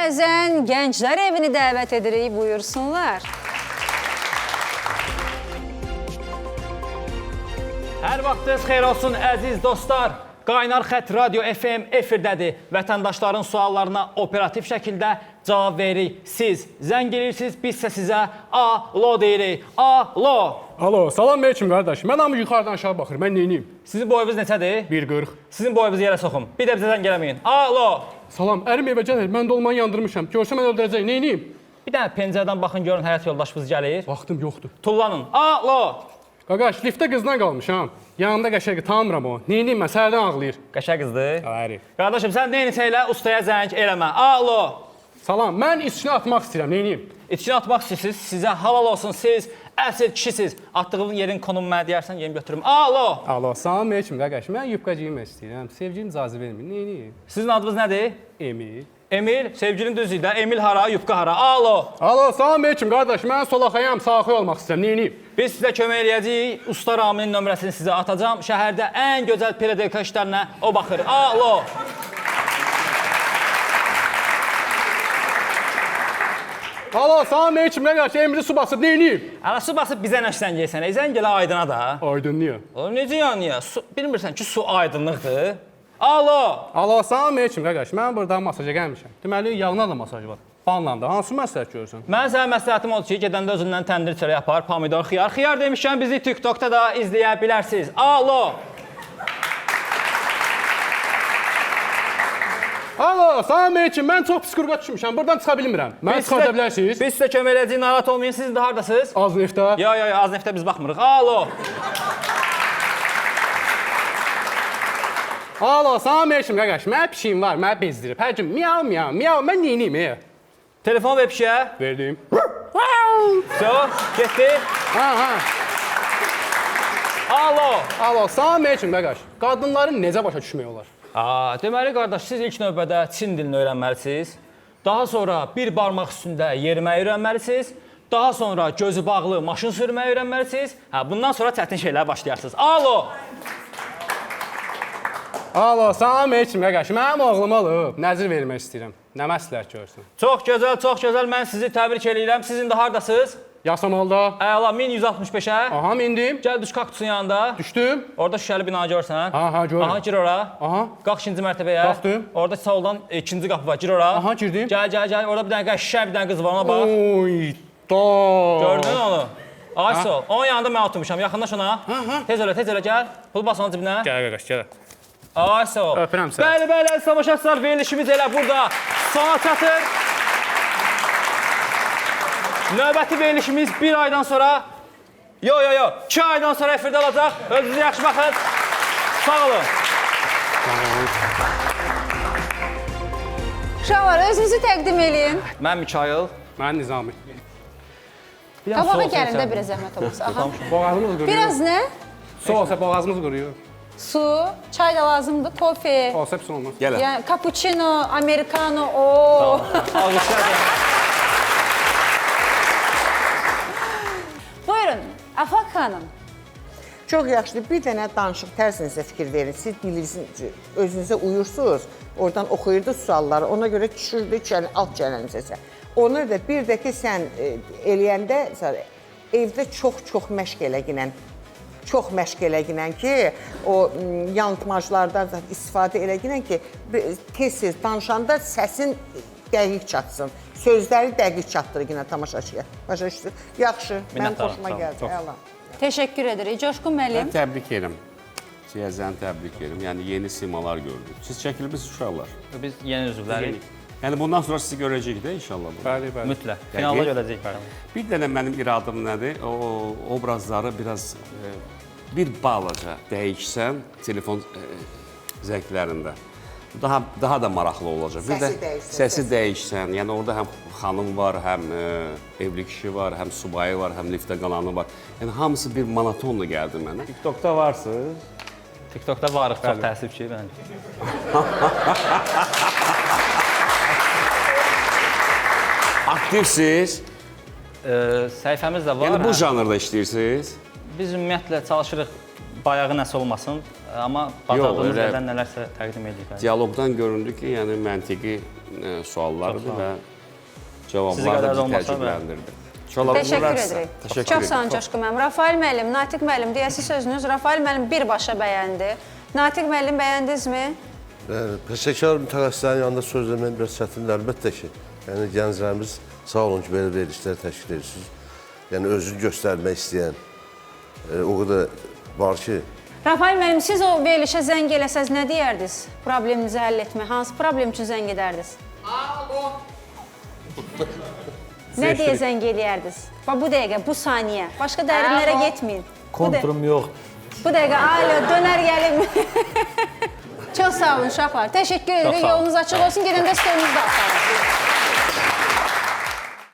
Bəzən gənclər evini dəvət edirik, buyursunlar. Hər vaxtınız xeyir olsun əziz dostlar. Qaynar Xət Radio FM efirdədir. Vətəndaşların suallarına operativ şəkildə cavab veririk. Siz zəng edirsiniz, biz isə sizə alo deyirik. Alo. Alo, salam aleyküm qardaş. Mən hamı yuxarıdan aşağı baxır. Mən neyniyim? Sizin boyunuz neçədir? 1.40. Sizin boyunuzu yerə soxum. Bir də bizə zəng eləməyin. Alo. Salam, ərim evə gəlir. Mən dolmanı yandırmışam. Görsə mən öldürəcək. Neyniyim? Bir dənə pəncərədən baxın, görün həyat yoldaşımız gəlir. Vaxtım yoxdur. Tullanın. Alo. Qaqaş, liftdə qızdan qalmışam. Yanımda qəşəng tanımıram o. Neyniyim mən? Səhərdən ağlayır. Qəşəng qızdır. Əri. Qardaşım, sən neyinsə elə, ustaya zəng eləmə. Alo. Salam, mən içkinə atmaq istəyirəm. Neyniyim? İçkinə atmaq istəyirsiniz, sizə halal olsun, siz əsl kişisiniz. Atdığın yerin konumu mənə deyərsən, yerim götürüm. Alo. Alo, salam aleyküm qaqaş. Mən yubka geyinmək istəyirəm. Sevgilim icazə vermir. Neyniyim? Sizin adınız nədir? Emil. Emil, sevgilin düzdür də. Emil hara, yubka hara. Alo. Alo, salam aleyküm qardaş. Mən solaxayam, sağxoy olmaq istəyirəm. Neyniyim? Biz sizə kömək eləyəcəyik. Usta Raminin nömrəsini sizə atacağam. Şəhərdə ən gözəl pedagogika işlərinə o baxır. Alo. Alo, salam aleyküm qaqaş. Emili su basıb. Neyniyim? Hələ su basıb bizə nə zəng eləyirsən? Zəng elə aydına da. Aydın niyə? Oğlum, necə yanıyor? Bilmirsən ki, su aydınlıqdır. Alo. Alo, salam aleyküm qaqaş. Mən burada masaja gəlmişəm. Deməli, yağına da masaj var. Banla da. Hansı məsləhət görürsən? Mən sənə məsləhətim odur ki, gedəndə özündən təndir çörək yapar, pomidor, xiyar. Xiyar demişkən bizi TikTokda da izləyə bilərsiniz. Alo. Alo, salam aleyküm. Mən çox pis qurğa düşmüşəm. Buradan çıxa bilmirəm. Mən çıxarda bilərsiniz. Biz sizə kömək eləyəcəyik, narahat olmayın. Siz indi hardasınız? Az neftə. Yo, az neftə biz baxmırıq. Alo. Alo, salam aleyküm qaqaş. Mənim pişiyim var, məni bezdirib. Hər gün miyav, miyav, miyav. Mən neyniyim? Telefon ver pişiyə. Verdim. So, getdi. Ha. Alo. Alo, salam aleyküm qaqaş. Qadınları necə başa düşmək olar? Deməli, qardaş, siz ilk növbədə Çin dilini öyrənməlisiniz. Daha sonra bir barmaq üstündə yeriməyi öyrənməlisiniz. Daha sonra gözü bağlı maşın sürməyi öyrənməlisiniz. Bundan sonra çətin şeylərə başlayarsınız. Alo. Alo, salam aleyküm qaqaş. Mənim oğlum olub. Nəzir vermək istəyirəm. Nə məsləhət görürsən? Çox gözəl, çox gözəl. Mən sizi təbrik edirəm. Siz indi hardasınız? Yasamalda. Əla, 1165-ə. Aha, mindim. Gəl düş kaktusun yanında. Düşdüm. Orada şüşəli bina görsən. Aha, görürəm. Aha, gir ora. Aha. Qalx ikinci mərtəbəyə. Qalxdım. Orada soldan ikinci qapı var. Gir ora. Aha, girdim. Gəl. Orada bir dənə şüşə, bir dənə qız var. Ona bax. Oy, da. Gördün onu? Ay sol. Onun yanında mən oturmuşam. Yaxınlaş ona. Tez elə gəl. Pul bas onun cibinə. Gəl qaqaş, gəl. Ay sağ ol. Öpürəm səni. Bəli, savaşçılar, verilişimiz elə burada sona çatır. Növbəti verilişimiz bir aydan sonra, 2 aydan sonra efirdə olacaq. Özünüzə yaxşı baxın. Sağ olun. Uşaqlar, özünüzü təqdim eləyin. Mən Mikail. Mən Nizami. Qabağa gəlin də biraz zəhmət olmasa. Aha. Boğazımız quruyor. Biraz nə? Su olsa boğazımız quruyor. Su, çay da lazımdır, kofe. Olsa hepsi olmaz. Gəlin. Yəni, cappuccino, americano, Alqışlar. Buyurun, Afaq xanım. Çox yaxşıdır. Bir dənə danışıq tərzinizə fikir verin. Siz bilirsiniz, özünüzə uyursunuz. Oradan oxuyurdunuz sualları. Ona görə düşürdü alt çənənizə. Ona da bir də ki, sən eləyəndə evdə çox məşq eləginən. Çox məşq eləginən ki, o yanıltmaclardan istifadə eləginən ki, tez-tez danışanda səsin dəqiq çatsın. Sözləri dəqiq çatdırır yenə tamaşaçıya. Başa düşdünüz? Yaxşı, mənim xoşuma gəldi. Əla. Təşəkkür edirik. Coşqun müəllim. Mən təbrik edirəm. Ciyəzəni təbrik edirəm. Yəni, yeni simalar gördük. Siz çəkilmişsiniz uşaqlar. Biz yeni üzvlərik. Yəni, bundan sonra sizi görəcəyik də inşallah. Bəli. Mütləq. Finalda görəcəyik. Bir dənə mənim iradım nədir? O obrazları biraz bir balaca dəyişsən telefon zənglərində. Daha da maraqlı olacaq. Bir də səsi dəyişsən. Yəni, orada həm xanım var, həm evli kişi var, həm subayı var, həm liftə qalanı var. Yəni, hamısı bir monotonla gəldi mənə. TikTokda varsınız. TikTokda varıq, çox təəssüf ki, məncə. Aktivsiz. Səhifəmiz də var. Yəni, bu janrda işləyirsiniz. Biz ümumiyyətlə çalışırıq, bayağı nəsə olmasın. Amma Yox, bacardığımız elə- yerdən nələrsə təqdim edirik. Dialoqdan göründü ki, yəni məntiqi suallardır və Sizi cavablar qədər da bizi olmasa təəccübləndirdi. Çox Təşəkkür edirik. Çox sağ olun Coşqun müəllim. Rafael müəllim, Natiq müəllim deyəsiz sözünüz. Rafael müəllim birbaşa bəyəndi. Natiq müəllim bəyəndinizmi? Peşəkar mütəxəssislərin yanında söz demək biraz çətindir, əlbəttə ki. Yəni gənclərimiz sağ olun ki, belə verilişlər təşkil edirsiniz. Yəni özünü göstərmək istəyən o qədər var ki. Rafael müəllim, siz o verilişə zəng eləsəz nə deyərdiniz? Probleminizi həll etmə. Hansı problem üçün zəng edərdiniz? Nə deyə zəng eləyərdiniz? Bax bu dəqiqə, bu saniyə. Başqa dərinlərə getməyin. Kontrum yox. Bu dəqiqə, alo, dönər gəlim. Çox sağ olun uşaqlar. Təşəkkür edirik. Yolunuz açıq olsun. Gedəndə stolunuzda açalım.